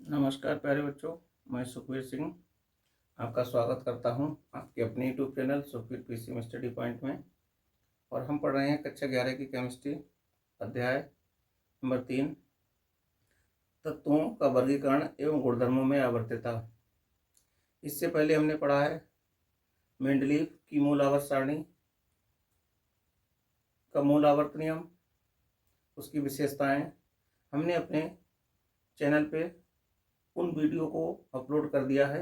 नमस्कार प्यारे बच्चों, मैं सुखवीर सिंह आपका स्वागत करता हूं आपके अपने YouTube channel Sukhvir PC study point में। और हम पढ़ रहे हैं कक्षा 11 की केमिस्ट्री, अध्याय नंबर 3, तत्वों का वर्गीकरण एवं गुणधर्मों में आवर्त्यता। इससे पहले हमने पढ़ा है मेंडलीव की मूल आवर्त सारणी का मूल आवर्त नियम, उसकी विशेषताएं। हमने अपने चैनल पे उन वीडियो को अपलोड कर दिया है,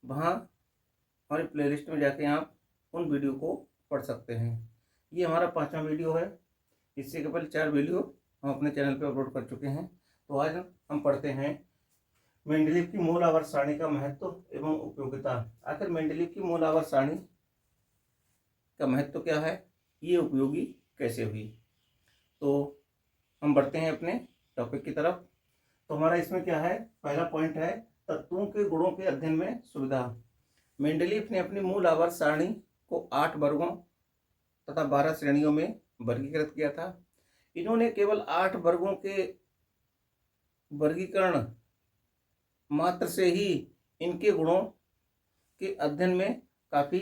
वहाँ हमारी प्लेलिस्ट में जाके आप उन वीडियो को पढ़ सकते हैं। ये हमारा 5वां वीडियो है। इससे के पहले 4 वीडियो हम अपने चैनल पे अपलोड कर चुके हैं। तो आज हम पढ़ते हैं मेंडलीव की मूल आवर्त सारणी का महत्व एवं उपयोगिता। आखिर मेंडलीव की मूल आवर्त सारणी का महत्व क्या है, ये उपयोगी कैसे हुई। तो हम बढ़ते हैं अपने टॉपिक की तरफ। तो हमारा इसमें क्या है, पहला पॉइंट है तत्वों के गुणों के अध्ययन में सुविधा। मेंडलीव ने अपनी मूल आवर्त सारणी को 8 वर्गों तथा 12 श्रेणियों में वर्गीकृत किया था। इन्होंने केवल 8 वर्गों के वर्गीकरण मात्र से ही इनके गुणों के अध्ययन में काफी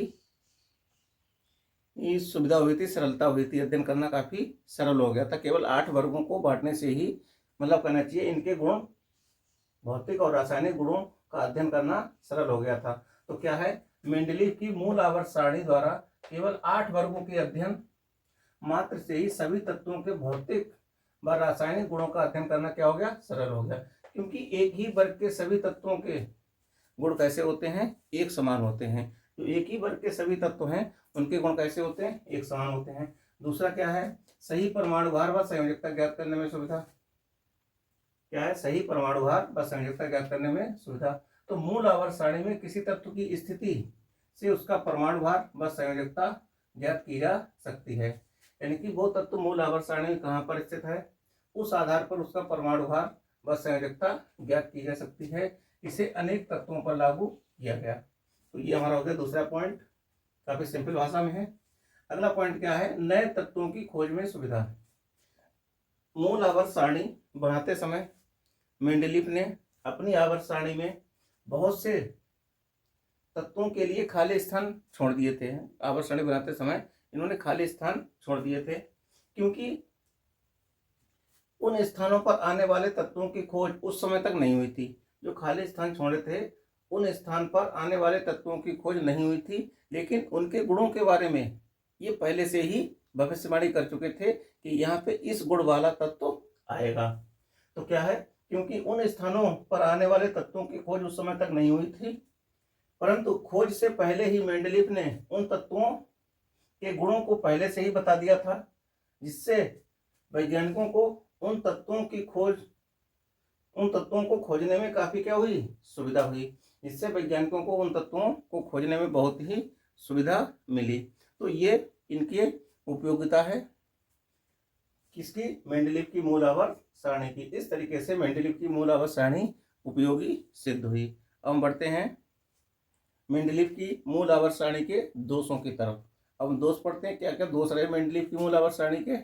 सुविधा हुई थी, सरलता हुई थी, अध्ययन करना काफी सरल हो गया था। केवल 8 वर्गों को बांटने से ही, मतलब कहना चाहिए, इनके गुण, भौतिक और रासायनिक गुणों का अध्ययन करना सरल हो गया था। तो क्या है, मेंडलीव की मूल आवर्त सारणी द्वारा केवल 8 वर्गों के अध्ययन मात्र से ही सभी तत्वों के भौतिक व रासायनिक गुणों का अध्ययन करना क्या हो गया, सरल हो गया। क्योंकि एक ही वर्ग के सभी तत्वों के गुण कैसे होते हैं, एक समान होते हैं। तो एक ही वर्ग के सभी तत्व हैं, उनके गुण कैसे होते हैं, एक समान होते हैं। दूसरा क्या है, सही परमाणु भार व संयोजकता ज्ञात करने में सुविधा। क्या है, सही परमाणु भार व संयोजकता ज्ञात करने में सुविधा। तो मूल आवर्त सारणी में किसी तत्व की स्थिति से उसका परमाणु भार व संयोजकता ज्ञात की जा सकती है। यानी कि वो तत्व मूल आवर्त सारणी में कहाँ पर स्थित है, उस आधार पर उसका परमाणु भार व संयोजकता ज्ञात की जा सकती है। इसे अनेक तत्वों पर लागू किया गया। तो ये हमारा हो गया दूसरा पॉइंट, काफी सिंपल भाषा में है। अगला पॉइंट क्या है, नए तत्वों की खोज में सुविधा। मूल आवर्त सारणी बनाते समय मेंडलीव ने अपनी आवर्त सारणी में बहुत से तत्वों के लिए खाली स्थान छोड़ दिए थे। आवर्त सारणी बनाते समय इन्होंने खाली स्थान छोड़ दिए थे, क्योंकि उन स्थानों पर आने वाले तत्वों की खोज उस समय तक नहीं हुई थी। जो खाली स्थान छोड़े थे, उन स्थान पर आने वाले तत्वों की खोज नहीं हुई थी, लेकिन उनके गुणों के बारे में ये पहले से ही भविष्यवाणी कर चुके थे कि यहाँ पे इस गुण वाला तत्व आएगा। तो क्या है, क्योंकि उन स्थानों पर आने वाले तत्वों की खोज उस समय तक नहीं हुई थी, परंतु खोज से पहले ही मेंडलीव ने उन तत्वों के गुणों को पहले से ही बता दिया था, जिससे वैज्ञानिकों को उन तत्वों को खोजने में काफी क्या हुई, सुविधा हुई। जिससे वैज्ञानिकों को उन तत्वों को खोजने में बहुत ही सुविधा मिली। तो ये इनकी उपयोगिता है, किसकी, मेंडलीव की मूल आवर्त सारणी की। इस तरीके से मेंडलीव की मूल आवर्त सारणी उपयोगी सिद्ध हुई। अब हम बढ़ते हैं मेंडलीव की मूल आवर्त सारणी के दोषों की तरफ। अब हम दोष पढ़ते हैं, क्या क्या दोष रहे मेंडलीव की मूल आवर्त सारणी के।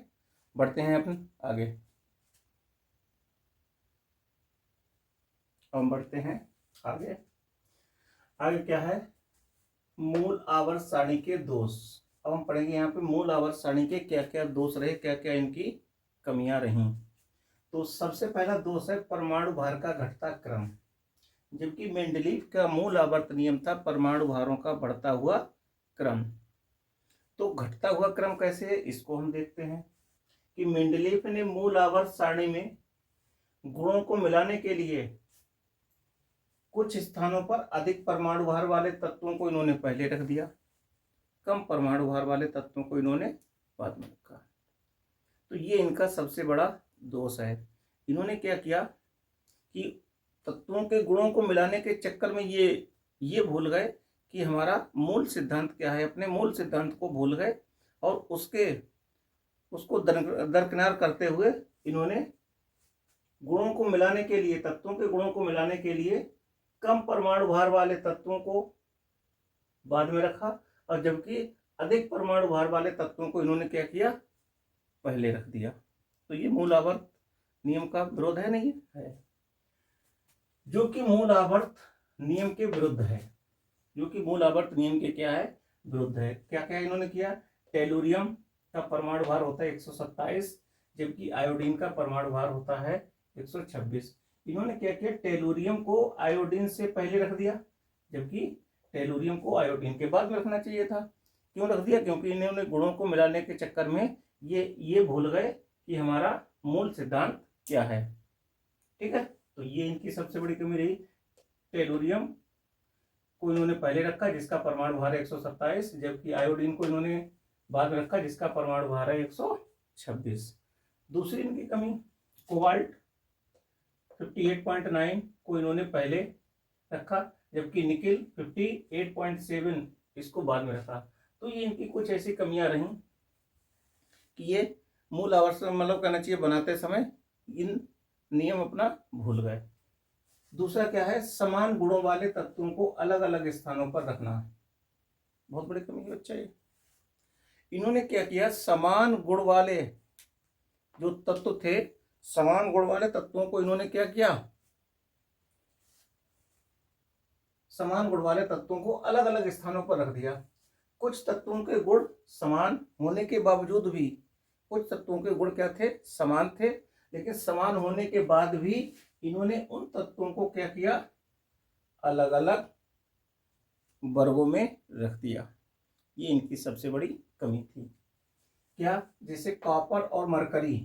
बढ़ते हैं अपन आगे। हम बढ़ते हैं आगे। आगे क्या है, मूल आवर्त सारणी के दोष। अब हम पढ़ेंगे यहाँ पे मूल आवर्त सारणी के क्या क्या दोष रहे, क्या क्या इनकी कमियां रही। तो सबसे पहला दोष है परमाणु भार का घटता क्रम। जबकि मेंडलीव का मूल आवर्त नियम था परमाणु भारों का बढ़ता हुआ क्रम। तो घटता हुआ क्रम कैसे है, इसको हम देखते हैं कि मेंडलीव ने मूल आवर्त सारणी में गुणों को मिलाने के लिए कुछ स्थानों पर अधिक परमाणु भार वाले तत्वों को इन्होंने पहले रख दिया, कम परमाणु भार वाले तत्वों को इन्होंने बाद में रखा। तो ये इनका सबसे बड़ा दोष है। इन्होंने क्या किया कि तत्वों के गुणों को मिलाने के चक्कर में ये भूल गए कि हमारा मूल सिद्धांत क्या है, अपने मूल सिद्धांत को भूल गए और उसको दरकिनार करते हुए इन्होंने गुणों को मिलाने के लिए, तत्वों के गुणों को मिलाने के लिए कम परमाणु भार वाले तत्वों को बाद में रखा, और जबकि अधिक परमाणु भार वाले तत्वों को इन्होंने क्या किया, पहले रख दिया। तो ये मूल आवर्त नियम का विरोध है, नहीं है। जो कि मूल आवर्त नियम के विरुद्ध है, जो कि मूल आवर्त नियम के क्या है, विरुद्ध है। क्या क्या इन्होंने किया, टेलुरियम का परमाणु भार होता है 127, जबकि आयोडीन का परमाणु भार होता है 126। इन्होंने क्या किया, टेलुरियम को आयोडीन से पहले रख दिया, जबकि टेलुरियम को आयोडीन के बाद में रखना चाहिए था। क्यों रख दिया, क्योंकि इन्होंने गुणों को मिलाने के चक्कर में ये भूल गए कि हमारा मूल सिद्धांत क्या है। ठीक है, तो ये इनकी सबसे बड़ी कमी रही। टेलुरियम को इन्होंने पहले रखा जिसका परमाणु भार है 127, जबकि आयोडीन को इन्होंने बाद में रखा जिसका परमाणु भार है 126। दूसरी इनकी कमी, कोबाल्ट 58.9 को इन्होंने पहले रखा, जबकि निकिल 58.7 इसको बाद में रखा। तो ये इनकी कुछ ऐसी कमियां रही कि ये मूल आवर्त मतलब कहना चाहिए बनाते समय इन नियम अपना भूल गए। दूसरा क्या है, समान गुणों वाले तत्वों को अलग अलग स्थानों पर रखना, बहुत बड़ी कमी है बच्चा ये। इन्होंने क्या किया, समान गुण वाले जो तत्व थे, समान गुण वाले तत्वों को इन्होंने क्या किया, समान गुण वाले तत्वों को अलग अलग स्थानों पर रख दिया। कुछ तत्वों के गुण समान होने के बावजूद भी, कुछ तत्वों के गुण क्या थे, समान थे, लेकिन समान होने के बाद भी इन्होंने उन तत्वों को क्या किया, अलग अलग वर्गों में रख दिया। ये इनकी सबसे बड़ी कमी थी। क्या, जैसे कॉपर और मरकरी,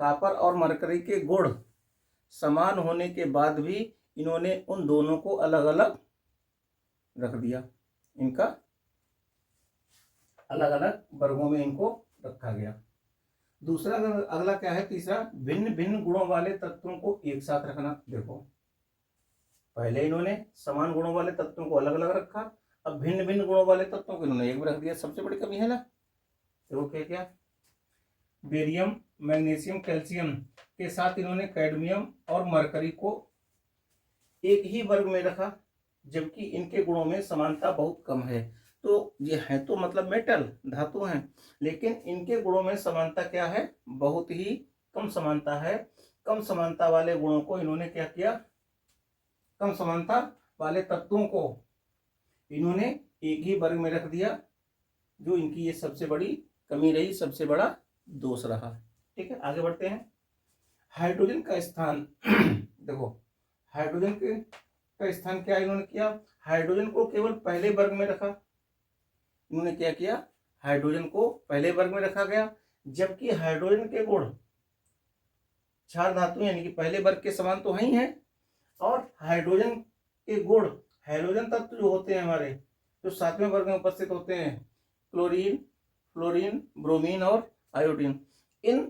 कॉपर और मरकरी के गुण समान होने के बाद भी इन्होंने उन दोनों को अलग अलग रख दिया, इनका अलग अलग वर्गों में इनको रखा गया। दूसरा अगला क्या है, तीसरा, भिन्न भिन्न गुणों वाले तत्वों को एक साथ रखना। देखो, पहले इन्होंने समान गुणों वाले तत्वों को अलग अलग रखा, अब भिन्न भिन्न गुणों वाले तत्वों को इन्होंने एक में रख दिया। सबसे बड़ी कमी है ना। देखो क्या क्या, बेरियम, मैग्नीशियम, कैल्शियम के साथ इन्होंने कैडमियम और मरकरी को एक ही वर्ग में रखा, जबकि इनके गुणों में समानता बहुत कम है। तो ये है तो मतलब मेटल, धातु हैं, लेकिन इनके गुणों में समानता क्या है, बहुत ही कम समानता है। कम समानता वाले गुणों को इन्होंने क्या किया, कम समानता वाले तत्वों को इन्होंने एक ही वर्ग में रख दिया, जो इनकी ये सबसे बड़ी कमी रही, सबसे बड़ा दोष रहा। ठीक है, आगे बढ़ते हैं। हाइड्रोजन का स्थान देखो, हाइड्रोजन का स्थान क्या इन्होंने किया, हाइड्रोजन को केवल पहले वर्ग में रखा। इन्होंने क्या किया, हाइड्रोजन को पहले वर्ग में रखा गया, जबकि हाइड्रोजन के गुण क्षार धातु यानी कि पहले वर्ग के समान तो ही है, और हाइड्रोजन के गुण, हाइड्रोजन तत्व जो होते हैं हमारे, जो सातवें वर्ग में उपस्थित होते हैं, क्लोरीन, फ्लोरीन, ब्रोमीन और आयोडीन, इन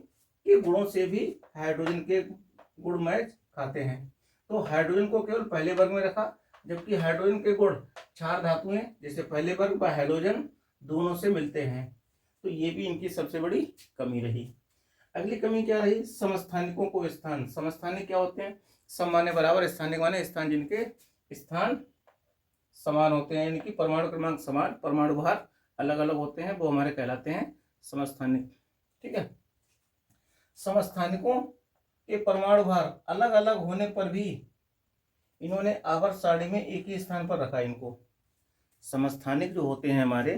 के गुणों से भी हाइड्रोजन के गुण मैच खाते हैं। तो हाइड्रोजन को केवल पहले वर्ग में रखा, जबकि हाइड्रोजन के गुण क्षार धातुएं जैसे पहले वर्ग व हाइड्रोजन दोनों से मिलते हैं। तो ये भी इनकी सबसे बड़ी कमी रही। अगली कमी क्या रही, समस्थानिकों को स्थान। समस्थानिक क्या होते हैं, सम माने बराबर, स्थानिक माने स्थान जिनके स्थान समान होते हैं, यानी कि परमाणु क्रमांक समान, परमाणु भार अलग अलग होते हैं, वो हमारे कहलाते हैं समस्थानिक। ठीक है, समस्थानिकों के परमाणु भार अलग अलग होने पर भी इन्होंने आवर्त सारणी में एक ही स्थान पर रखा इनको। समस्थानिक जो होते हैं हमारे,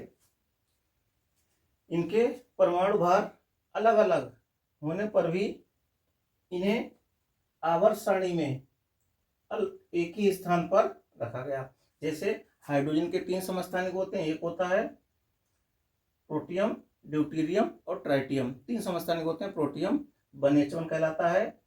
इनके परमाणु भार अलग अलग होने पर भी इन्हें आवर्त सारणी में एक ही स्थान पर रखा गया। जैसे हाइड्रोजन के 3 समस्थानिक होते हैं, एक होता है प्रोटियम, ड्यूटेरियम और ट्राइटियम। 3 समस्थानिक होते हैं, प्रोटियम 1H1 कहलाता है,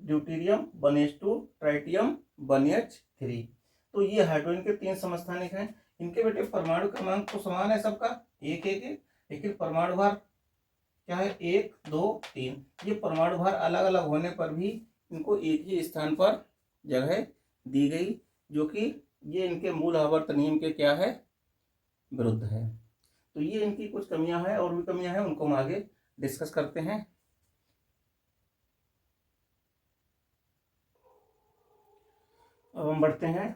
ड्यूटेरियम 1H2, ट्राइटियम 1H3। तो ये हाइड्रोजन के 3 समस्थानिक हैं। इनके बेटे परमाणु क्रमांक तो समान है सबका, एक एक एक, लेकिन परमाणु भार क्या है, 1 2 3। ये परमाणु भार अलग अलग होने पर भी इनको एक ही स्थान पर जगह दी गई, जो कि ये इनके मूल आवर्त नियम के क्या है, विरुद्ध है। तो ये इनकी कुछ कमियां हैं, और भी कमियां हैं, उनको हम आगे डिस्कस करते हैं। अब हम बढ़ते हैं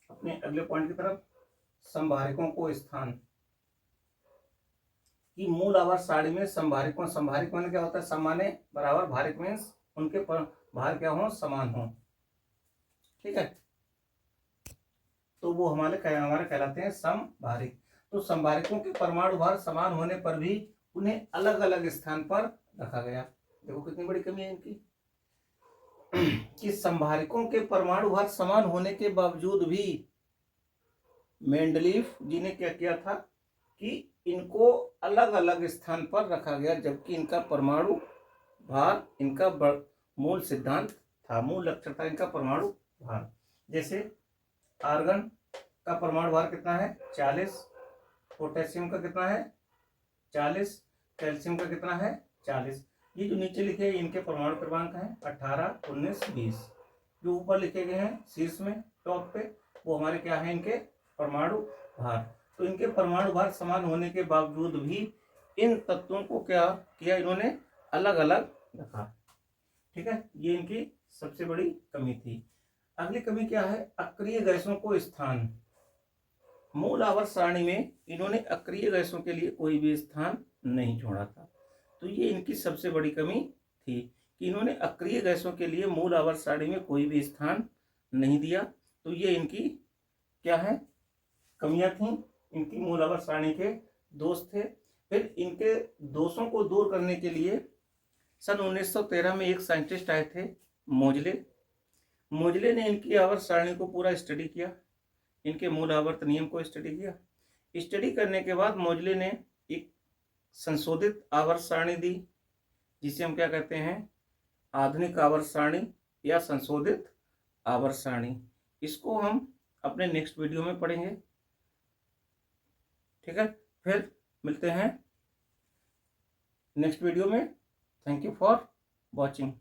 अपने अगले पॉइंट की तरफ, संभारिकों को स्थान। कि मूल आवर्त सारणी में संभारिकों, संभारिक माने क्या होता है, सम माने बराबर, भारिक मीन्स उनके भार क्या हो, समान हो। ठीक है, तो वो हमारे कहलाते हैं समभारिक। तो समभारिकों के परमाणु भार समान होने पर भी उन्हें अलग अलग स्थान पर रखा गया। देखो कितनी बड़ी कमी है इनकी कि समभारिकों के परमाणु भार समान होने के बावजूद भी मेंडलीफ जी ने क्या किया था कि इनको अलग अलग स्थान पर रखा गया, जबकि इनका परमाणु भार इनका मूल सिद्धांत था, मूल लक्ष्य था इनका परमाणु भार। जैसे आर्गन का परमाणु भार कितना है, 40। पोटेशियम का कितना है, 40। कैल्शियम का कितना है, 40। ये जो नीचे लिखे हैं इनके परमाणु क्रमांक हैं 18, 19, 20। जो ऊपर लिखे गए हैं शीर्ष में टॉप पे, वो हमारे क्या है, इनके परमाणु भार। तो इनके परमाणु भार समान होने के बावजूद भी इन तत्वों को क्या किया, इन्होंने अलग अलग रखा। ठीक है, ये इनकी सबसे बड़ी कमी थी। अगली कमी क्या है, अक्रिय गैसों को स्थान। मूल आवर्त सारणी में इन्होंने अक्रिय गैसों के लिए कोई भी स्थान नहीं छोड़ा था। तो ये इनकी सबसे बड़ी कमी थी कि इन्होंने अक्रिय गैसों के लिए मूल आवर्त सारणी में कोई भी स्थान नहीं दिया। तो ये इनकी क्या है, कमियां थी, इनकी मूल आवर्त सारणी के दोष थे। फिर इनके दोषों को दूर करने के लिए सन 1913 में एक साइंटिस्ट आए थे, मोजले ने इनकी आवर्त सारणी को पूरा स्टडी किया, इनके मूल आवर्त नियम को स्टडी किया। स्टडी करने के बाद मोजले ने एक संशोधित आवर्त सारणी दी, जिसे हम क्या कहते हैं, आधुनिक आवर्त सारणी या संशोधित आवर्त सारणी। इसको हम अपने नेक्स्ट वीडियो में पढ़ेंगे। ठीक है, फिर मिलते हैं नेक्स्ट वीडियो में। Thank you for watching.